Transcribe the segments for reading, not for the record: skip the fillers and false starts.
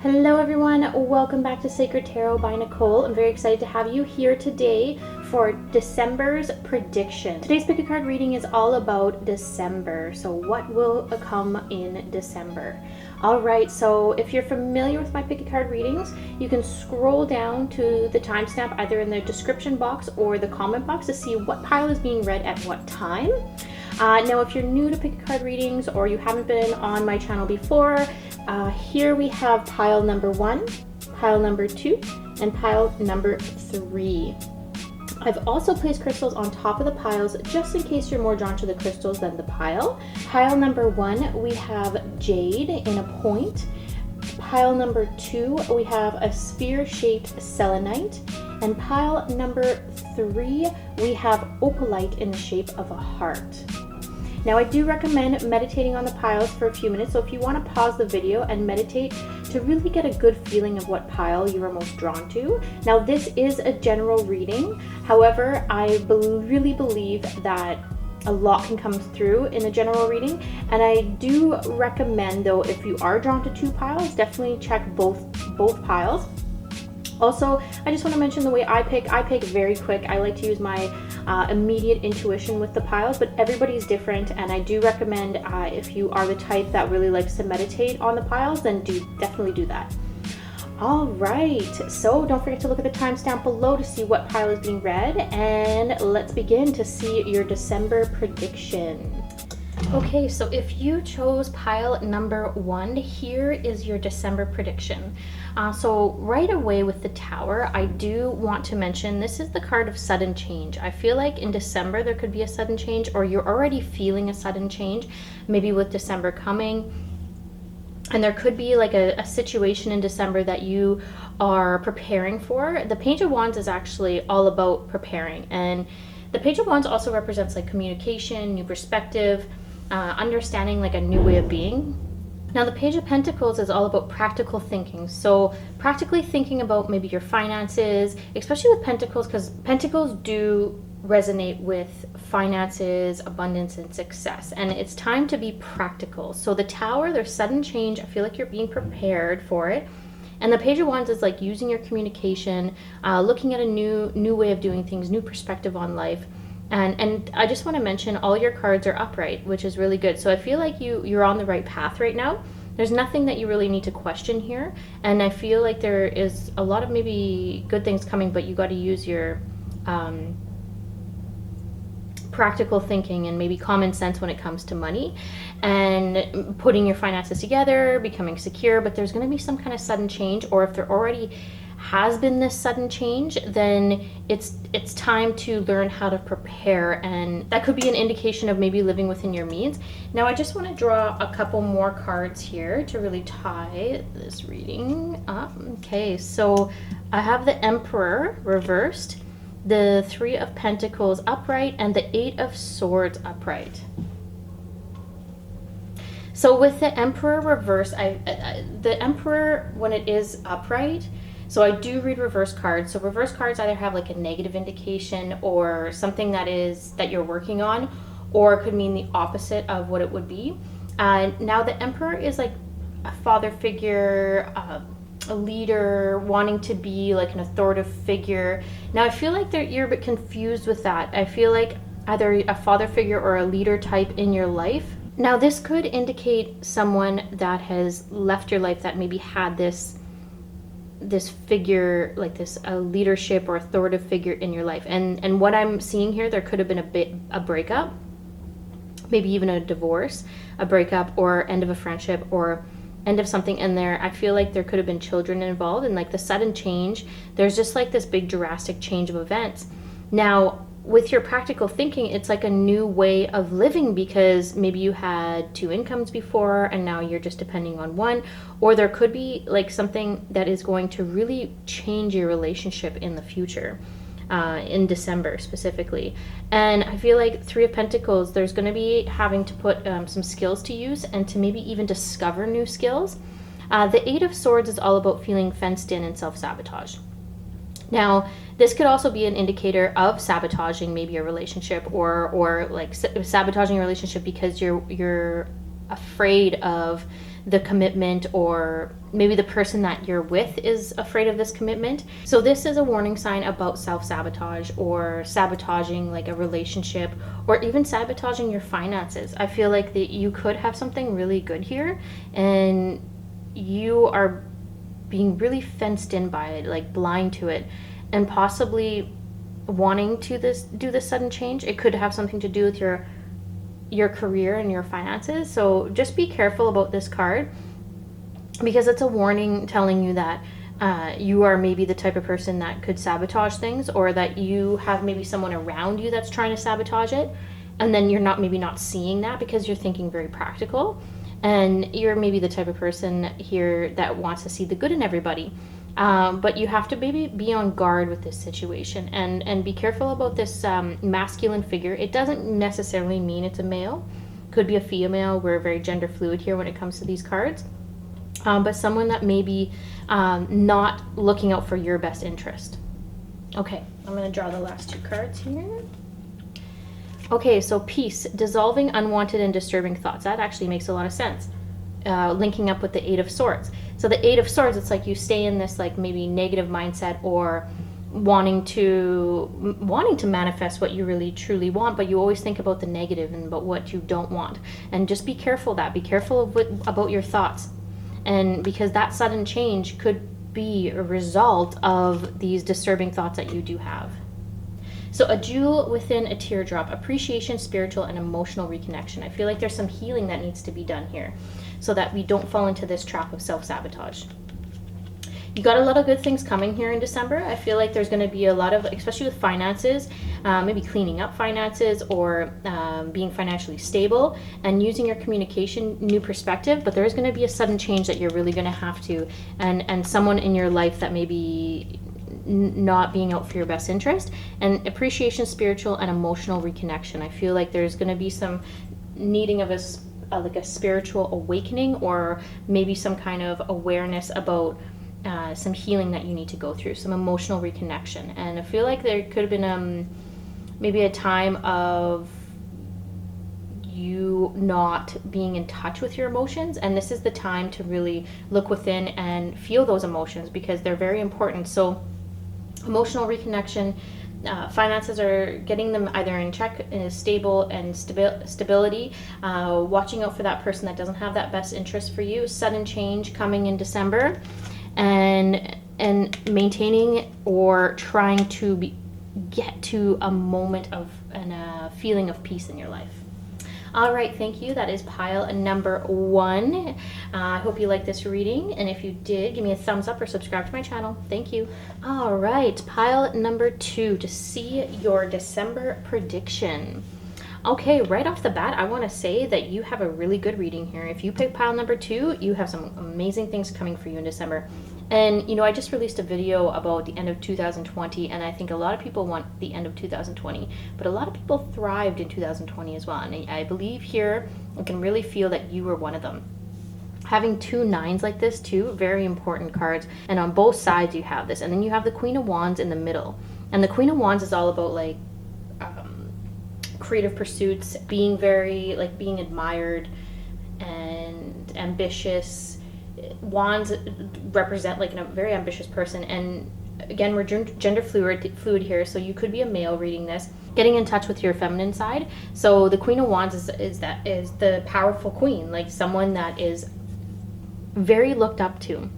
Hello everyone, welcome back to Sacred Tarot by Nicole. I'm very excited to have you here today for December's prediction. Today's pick a card reading is all about December. So what will come in December? Alright, so if you're familiar with my pick a card readings, you can scroll down to the timestamp either in the description box or the comment box to see what pile is being read at what time. Now if you're new to pick a card readings or you haven't been on my channel before, here we have pile number 1, pile number 2, and pile number 3. I've also placed crystals on top of the piles just in case you're more drawn to the crystals than the pile. Pile number 1, we have jade in a point. Pile number 2, we have a sphere-shaped selenite. And pile number 3, we have opalite in the shape of a heart. Now I do recommend meditating on the piles for a few minutes, so if you want to pause the video and meditate to really get a good feeling of what pile you are most drawn to. Now this is a general reading, however, I really believe that a lot can come through in a general reading, and I do recommend though, if you are drawn to 2 piles, definitely check both piles. Also, I just want to mention the way I pick very quick. I like to use my immediate intuition with the piles, but everybody's different, and I do recommend if you are the type that really likes to meditate on the piles, then definitely do that. All right, so don't forget to look at the timestamp below to see what pile is being read, and let's begin to see your December prediction. Okay, so if you chose pile number 1, here is your December prediction. So right away with the Tower, I do want to mention this is the card of sudden change. I feel like in December there could be a sudden change, or you're already feeling a sudden change, maybe with December coming. And there could be like a situation in December that you are preparing for. The Page of Wands is actually all about preparing. And the Page of Wands also represents like communication, new perspective, understanding like a new way of being. Now the Page of Pentacles is all about practical thinking. So practically thinking about maybe your finances, especially with Pentacles, because Pentacles do resonate with finances, abundance, and success. And it's time to be practical. So the Tower, there's sudden change. I feel like you're being prepared for it. And the Page of Wands is like using your communication, looking at a new way of doing things, new perspective on life. And I just want to mention all your cards are upright, which is really good. So I feel like you're on the right path right now. There's nothing that you really need to question here. And I feel like there is a lot of maybe good things coming, but you got to use your practical thinking and maybe common sense when it comes to money and putting your finances together, becoming secure. But there's going to be some kind of sudden change, or if there already has been this sudden change, then it's time to learn how to prepare, and that could be an indication of maybe living within your means. Now I just want to draw a couple more cards here to really tie this reading up. Okay, so I have the Emperor reversed, the 3 of Pentacles upright, and the 8 of Swords upright. So with the Emperor reverse, the Emperor, when it is upright, so I do read reverse cards. So reverse cards either have like a negative indication or something that you're working on, or it could mean the opposite of what it would be. Now the Emperor is like a father figure, a leader, wanting to be like an authoritative figure. Now I feel like you're a bit confused with that. I feel like either a father figure or a leader type in your life. Now this could indicate someone that has left your life that maybe had this figure, like this leadership or authoritative figure in your life. And what I'm seeing here, there could have been a breakup, maybe even a divorce, a breakup, or end of a friendship, or end of something in there. I feel like there could have been children involved, and like the sudden change, there's just like this big drastic change of events. Now with your practical thinking, it's like a new way of living, because maybe you had 2 incomes before and now you're just depending on one, or there could be like something that is going to really change your relationship in the future, in December specifically. And I feel like 3 of Pentacles, there's going to be having to put some skills to use, and to maybe even discover new skills. The 8 of Swords is all about feeling fenced in and self-sabotage. Now, this could also be an indicator of sabotaging maybe a relationship, or like sabotaging a relationship because you're afraid of the commitment, or maybe the person that you're with is afraid of this commitment. So this is a warning sign about self-sabotage, or sabotaging like a relationship, or even sabotaging your finances. I feel like that you could have something really good here and you are being really fenced in by it, like blind to it, and possibly wanting to do this sudden change. It could have something to do with your career and your finances. So just be careful about this card, because it's a warning telling you that you are maybe the type of person that could sabotage things, or that you have maybe someone around you that's trying to sabotage it, and then you're not seeing that because you're thinking very practical, and you're maybe the type of person here that wants to see the good in everybody. But you have to maybe be on guard with this situation, and be careful about this masculine figure. It doesn't necessarily mean it's a male. Could be a female. We're very gender fluid here when it comes to these cards. But someone that may be not looking out for your best interest. Okay, I'm going to draw the last two cards here. Okay, so peace, dissolving unwanted and disturbing thoughts. That actually makes a lot of sense. Linking up with the Eight of Swords. So the Eight of Swords, it's like you stay in this like maybe negative mindset, or wanting to manifest what you really truly want, but you always think about the negative and about what you don't want. And just be careful about your thoughts. And because that sudden change could be a result of these disturbing thoughts that you do have. So a jewel within a teardrop, appreciation, spiritual and emotional reconnection. I feel like there's some healing that needs to be done here so that we don't fall into this trap of self-sabotage. You got a lot of good things coming here in December. I feel like there's going to be a lot of, especially with finances, maybe cleaning up finances, or being financially stable and using your communication, new perspective. But there is going to be a sudden change that you're really going to have to, and someone in your life that may be not being out for your best interest. And appreciation, spiritual and emotional reconnection. I feel like there's going to be some needing of like a spiritual awakening, or maybe some kind of awareness about some healing that you need to go through, some emotional reconnection. And I feel like there could have been maybe a time of you not being in touch with your emotions, and this is the time to really look within and feel those emotions, because they're very important. So emotional reconnection, finances are getting them either in check, in a stable and stability, watching out for that person that doesn't have that best interest for you, sudden change coming in December, and maintaining or trying to get to a moment of and a feeling of peace in your life. All right, thank you. That is pile number 1. I hope you liked this reading, and if you did, give me a thumbs up or subscribe to my channel. Thank you. All right, pile number 2 to see your December prediction. Okay, right off the bat, I want to say that you have a really good reading here. If you pick pile number 2, you have some amazing things coming for you in December. And, you know, I just released a video about the end of 2020, and I think a lot of people want the end of 2020, but a lot of people thrived in 2020 as well. And I believe here, I can really feel that you were one of them. Having 2 9s like this too, very important cards. And on both sides you have this. And then you have the Queen of Wands in the middle. And the Queen of Wands is all about like creative pursuits, being very like being admired and ambitious. Wands represent like a very ambitious person, and again, we're gender fluid here, so you could be a male reading this, getting in touch with your feminine side. So the Queen of Wands is the powerful queen, like someone that is very looked up to.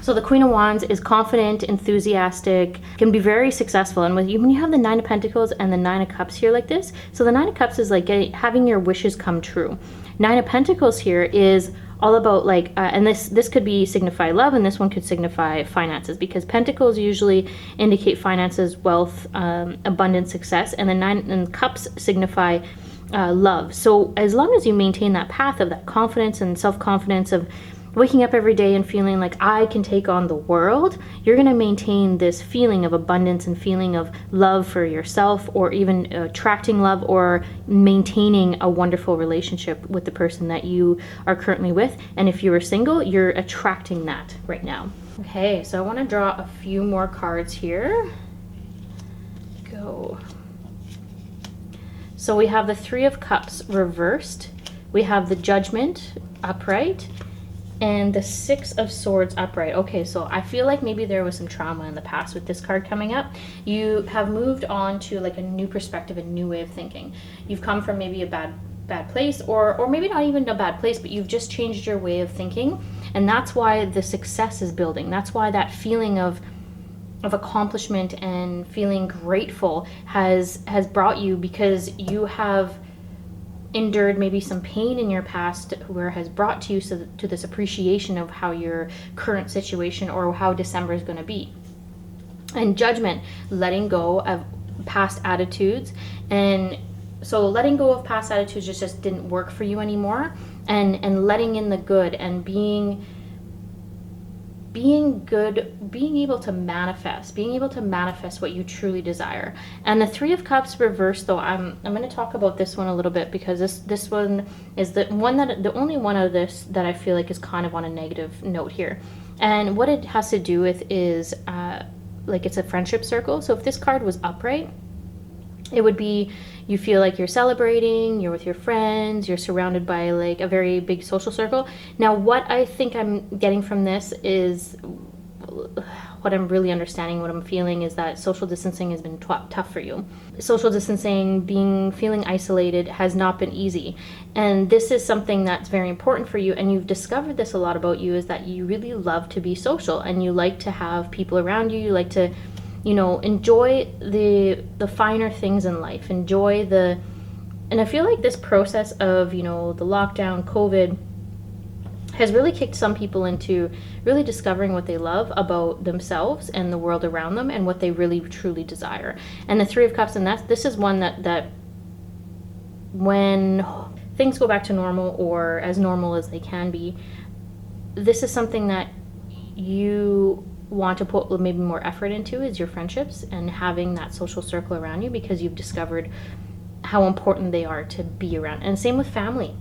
So the Queen of Wands is confident, enthusiastic, can be very successful. And when you have the 9 of Pentacles and the 9 of Cups here like this, so the 9 of Cups is like having your wishes come true. 9 of Pentacles here is all about like, and this could be signify love, and this one could signify finances, because Pentacles usually indicate finances, wealth, abundance, success, and the 9 and Cups signify love. So as long as you maintain that path of that confidence and self-confidence of waking up every day and feeling like I can take on the world, you're going to maintain this feeling of abundance and feeling of love for yourself, or even attracting love or maintaining a wonderful relationship with the person that you are currently with. And if you are single, you're attracting that right now. Okay, so I want to draw a few more cards here. Go. So we have the 3 of Cups reversed, We have the Judgment upright and the Six of Swords upright. Okay, so I feel like maybe there was some trauma in the past with this card coming up. You have moved on to like a new perspective, a new way of thinking. You've come from maybe a bad place, or maybe not even a bad place, but you've just changed your way of thinking, and that's why the success is building. That's why that feeling of accomplishment and feeling grateful has brought you, because you have endured maybe some pain in your past, where has brought to you to this appreciation of how your current situation or how December is going to be. And Judgment, letting go of past attitudes. And so letting go of past attitudes just didn't work for you anymore, and letting in the good, and being good, being able to manifest what you truly desire. And the Three of Cups reversed, though, I'm going to talk about this one a little bit, because this one is the only one of this that I feel like is kind of on a negative note here. And what it has to do with is like it's a friendship circle. So if this card was upright, it would be, you feel like you're celebrating, you're with your friends, you're surrounded by like a very big social circle. Now, what I think I'm getting from this is, what I'm really understanding, what I'm feeling is that social distancing has been tough for you. Social distancing, feeling isolated has not been easy. And this is something that's very important for you. And you've discovered this a lot about you, is that you really love to be social, and you like to have people around you. You like to, enjoy the finer things in life, and I feel like this process of, the lockdown, COVID, has really kicked some people into really discovering what they love about themselves and the world around them, and what they really truly desire. And the Three of Cups, and this is one that when things go back to normal, or as normal as they can be, this is something that you want to put maybe more effort into, is your friendships and having that social circle around you, because you've discovered how important they are to be around. And same with family.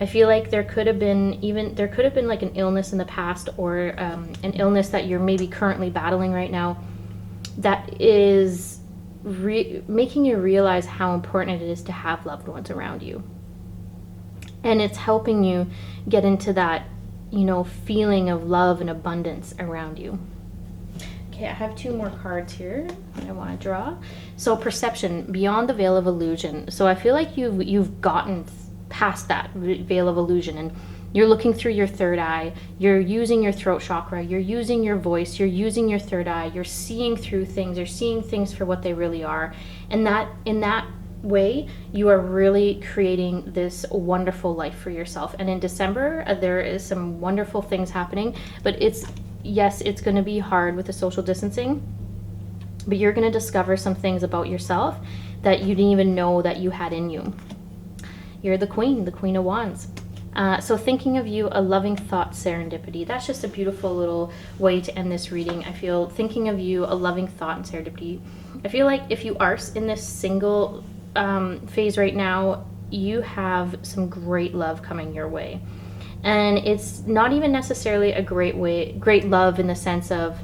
I feel like there could have been like an illness in the past, or an illness that you're maybe currently battling right now, that is making you realize how important it is to have loved ones around you. And it's helping you get into that, feeling of love and abundance around you. Okay, I have two more cards here that I want to draw. So Perception, beyond the veil of illusion. So I feel like you've gotten past that veil of illusion, and you're looking through your third eye. You're using your throat chakra. You're using your voice. You're using your third eye. You're seeing through things. You're seeing things for what they really are. And in that way, you are really creating this wonderful life for yourself. And in December, there is some wonderful things happening, but it's going to be hard with the social distancing, but you're going to discover some things about yourself that you didn't even know that you had in you. You're the Queen of Wands. So thinking of you, a loving thought, serendipity. That's just a beautiful little way to end this reading. I feel thinking of you, a loving thought, and serendipity. I feel like if you are in this single phase right now, you have some great love coming your way. And it's not even necessarily a great love in the sense of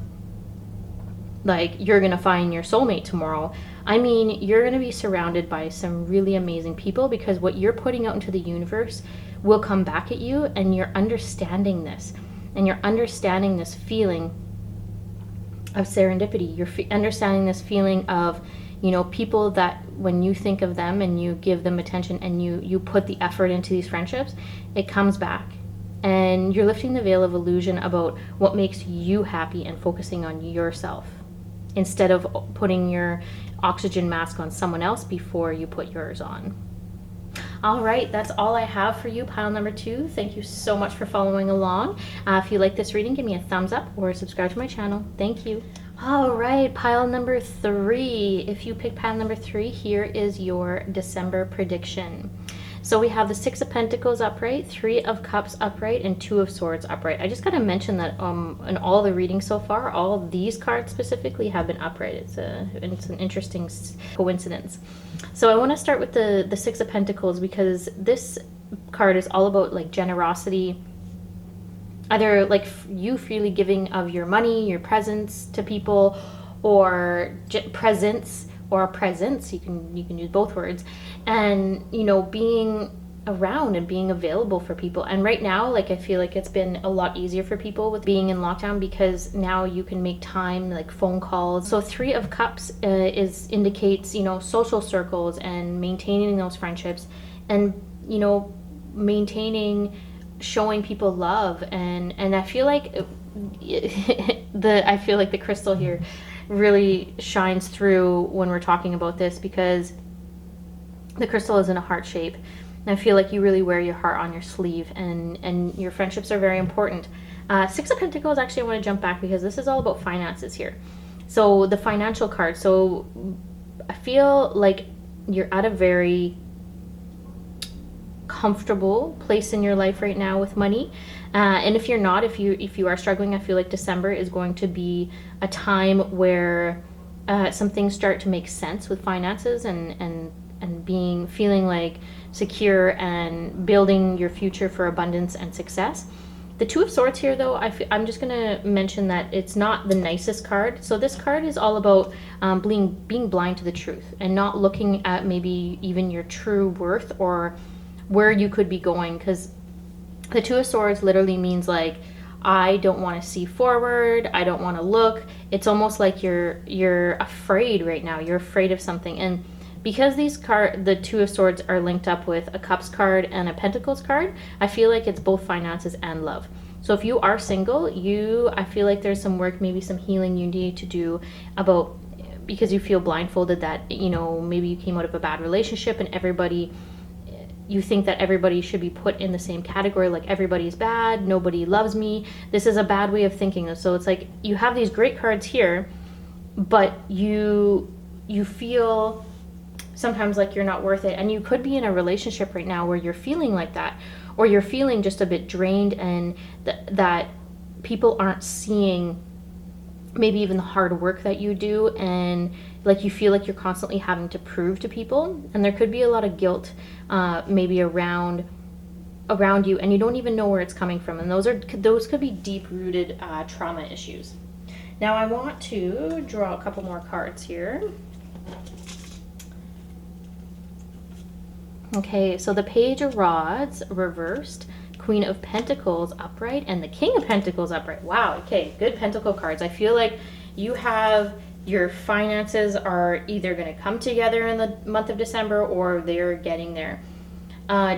like you're going to find your soulmate tomorrow. I mean, you're going to be surrounded by some really amazing people, because what you're putting out into the universe will come back at you, and you're understanding this. And you're understanding this feeling of serendipity. You're understanding this feeling of, people that when you think of them and you give them attention and you put the effort into these friendships, it comes back. And you're lifting the veil of illusion about what makes you happy and focusing on yourself, instead of putting your oxygen mask on someone else before you put yours on. All right, that's all I have for you, pile number 2. Thank you so much for following along. If you like this reading, give me a thumbs up or subscribe to my channel. Thank you. All right, pile number 3. If you pick pile number 3, here is your December prediction. So we have the Six of Pentacles upright, Three of Cups upright, and Two of Swords upright. I just got to mention that in all the readings so far, all these cards specifically have been upright. It's an interesting coincidence. So I want to start with the Six of Pentacles, because this card is all about like generosity, either like you freely giving of your money, your presents to people, or presents. Or presence, you can use both words, and being around and being available for people. And right now, like, I feel like it's been a lot easier for people with being in lockdown, because now you can make time, like phone calls. So Three of Cups indicates, you know, social circles and maintaining those friendships, and, you know, maintaining, showing people love. And I feel like I feel like the crystal here really shines through when we're talking about this, because the crystal is in a heart shape. And I feel like you really wear your heart on your sleeve, and your friendships are very important. Six of Pentacles, actually, I want to jump back, because this is all about finances here. So the financial card. So I feel like you're at a very comfortable place in your life right now with money. And if you're not, if you are struggling, I feel like December is going to be a time where some things start to make sense with finances, and feeling like secure and building your future for abundance and success. The Two of Swords here, though, I'm just going to mention that it's not the nicest card. So this card is all about being blind to the truth, and not looking at maybe even your true worth or where you could be going. Because the Two of Swords literally means, like, I don't want to see forward, I don't want to look. It's almost like you're afraid right now. You're afraid of something. And because the Two of Swords are linked up with a Cups card and a Pentacles card, I feel like it's both finances and love. So if you are single, I feel like there's some work, maybe some healing you need to do about, because you feel blindfolded that, you know, maybe you came out of a bad relationship, and you think that everybody should be put in the same category, like everybody's bad, nobody loves me. This is a bad way of thinking. So it's like you have these great cards here, but you feel sometimes like you're not worth it. And you could be in a relationship right now where you're feeling like that, or you're feeling just a bit drained, and that people aren't seeing maybe even the hard work that you do, and like you feel like you're constantly having to prove to people. And there could be a lot of guilt maybe around you, and you don't even know where it's coming from. And those could be deep-rooted trauma issues. Now I want to draw a couple more cards here. Okay, so the Page of Rods reversed, Queen of Pentacles upright, and the King of Pentacles upright. Wow, okay, good Pentacle cards. I feel like your finances are either going to come together in the month of December, or they're getting there.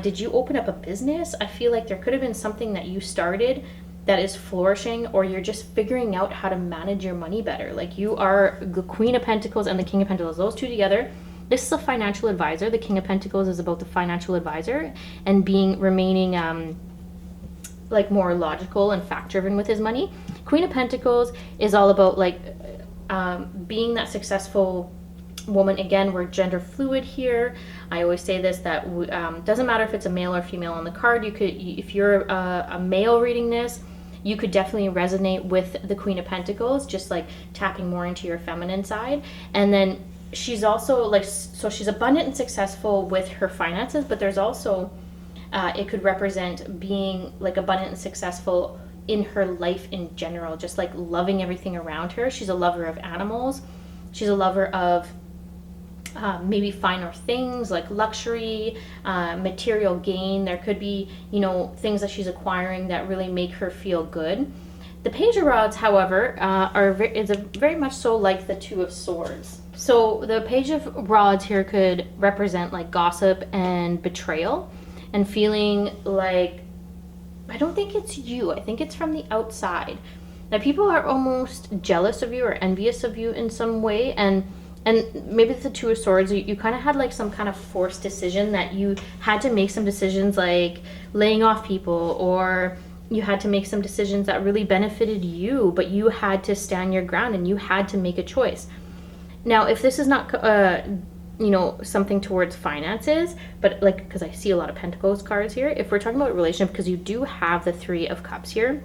Did you open up a business? I feel like there could have been something that you started that is flourishing, or you're just figuring out how to manage your money better. Like, you are the Queen of Pentacles and the King of Pentacles, those two together. This is a financial advisor. The King of Pentacles is about the financial advisor and remaining like more logical and fact-driven with his money. Queen of Pentacles is all about like being that successful woman. Again, we're gender fluid here. I always say this, that doesn't matter if it's a male or female on the card. If you're a male reading this, you could definitely resonate with the Queen of Pentacles, just like tapping more into your feminine side. And then she's also like, so she's abundant and successful with her finances, but there's also, it could represent being like abundant and successful in her life in general, just like loving everything around her. She's a lover of animals. She's a lover of maybe finer things like luxury, material gain. There could be, things that she's acquiring that really make her feel good. The Page of Rods, however, is very much so like the Two of Swords. So the Page of Rods here could represent like gossip and betrayal, and feeling like, I don't think it's you, I think it's from the outside. Now people are almost jealous of you or envious of you in some way, and maybe it's the Two of Swords. You kind of had like some kind of forced decision that you had to make, some decisions like laying off people, or you had to make some decisions that really benefited you, but you had to stand your ground and you had to make a choice. Now, if this is not, something towards finances, but like, because I see a lot of Pentacles cards here, if we're talking about relationship, because you do have the Three of Cups here,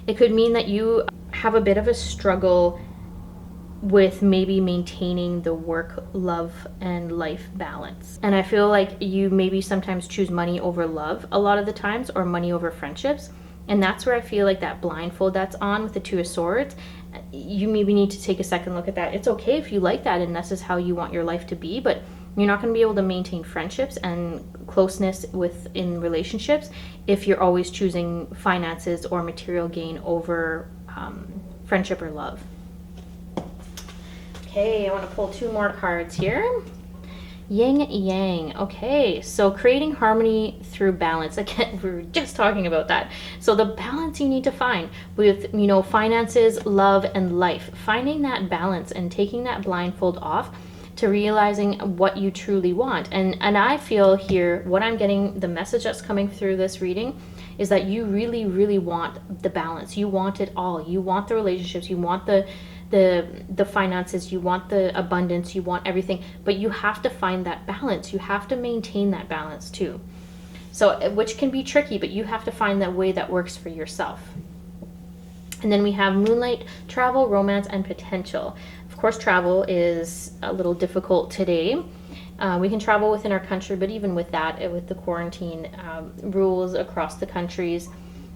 it could mean that you have a bit of a struggle with maybe maintaining the work, love, and life balance. And I feel like you maybe sometimes choose money over love a lot of the times, or money over friendships. And that's where I feel like that blindfold that's on with the Two of Swords, you maybe need to take a second look at that. It's okay if you like that and this is how you want your life to be, but You're not going to be able to maintain friendships and closeness within relationships if you're always choosing finances or material gain over friendship or love. Okay, I want to pull 2 more cards here. Yin Yang. Okay, so creating harmony through balance. Again, we were just talking about that. So the balance you need to find with, you know, finances, love, and life. Finding that balance and taking that blindfold off to realizing what you truly want. And I feel here, what I'm getting, the message that's coming through this reading is that you really, really want the balance. You want it all. You want the relationships. You want the finances. You want the abundance. You want everything. But you have to find that balance. You have to maintain that balance too. So, which can be tricky, but you have to find that way that works for yourself. And then we have moonlight, travel, romance, and potential. Of course, travel is a little difficult today. We can travel within our country, but even with that, with the quarantine rules across the countries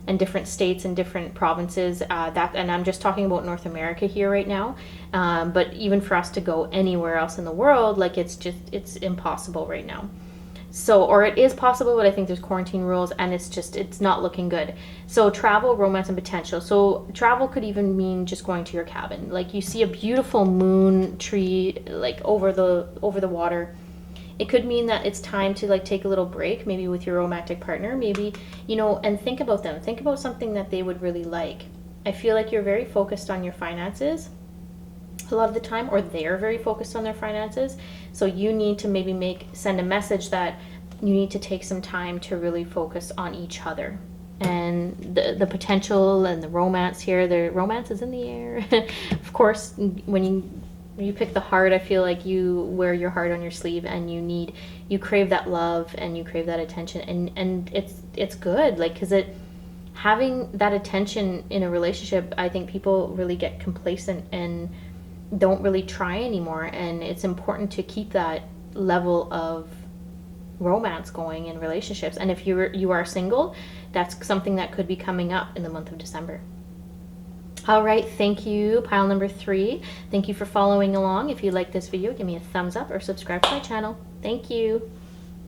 and different states and different provinces, and I'm just talking about North America here right now, but even for us to go anywhere else in the world, like it's impossible right now. So, or it is possible, but I think there's quarantine rules and it's not looking good. So travel, romance, and potential. So travel could even mean just going to your cabin. Like you see a beautiful moon tree, like over the water. It could mean that it's time to like take a little break, maybe with your romantic partner, maybe, you know, and think about them. Think about something that they would really like. I feel like you're very focused on your finances a lot of the time, or they're very focused on their finances. So you need to maybe send a message that you need to take some time to really focus on each other. And the potential and the romance here, the romance is in the air. Of course, when you pick the heart, I feel like you wear your heart on your sleeve, and you crave that love and you crave that attention, and it's good, like, because having that attention in a relationship, I think people really get complacent and don't really try anymore, and it's important to keep that level of romance going in relationships. And if you are single, that's something that could be coming up in the month of December. All right, thank you, pile number 3. Thank you for following along. If you like this video, give me a thumbs up or subscribe to my channel. Thank you.